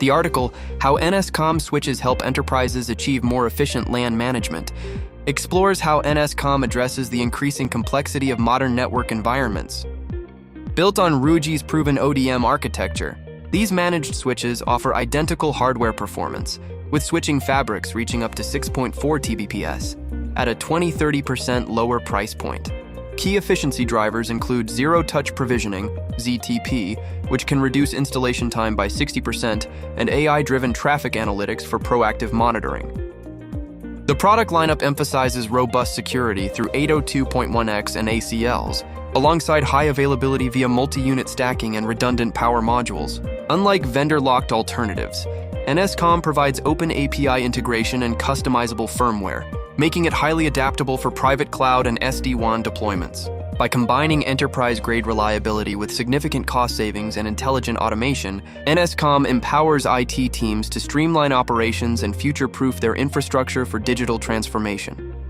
The article, How NSComm Switches Help Enterprises Achieve More Efficient LAN Management, explores how NSComm addresses the increasing complexity of modern network environments. Built on Ruijie's proven ODM architecture, these managed switches offer identical hardware performance, with switching fabrics reaching up to 6.4 Tbps at a 20–30% lower price point. Key efficiency drivers include zero-touch provisioning, ZTP, which can reduce installation time by 60%, and AI-driven traffic analytics for proactive monitoring. The product lineup emphasizes robust security through 802.1x and ACLs, alongside high availability via multi-unit stacking and redundant power modules. Unlike vendor-locked alternatives, NSComm provides open API integration and customizable firmware, making it highly adaptable for private cloud and SD-WAN deployments. By combining enterprise-grade reliability with significant cost savings and intelligent automation, NSComm empowers IT teams to streamline operations and future-proof their infrastructure for digital transformation.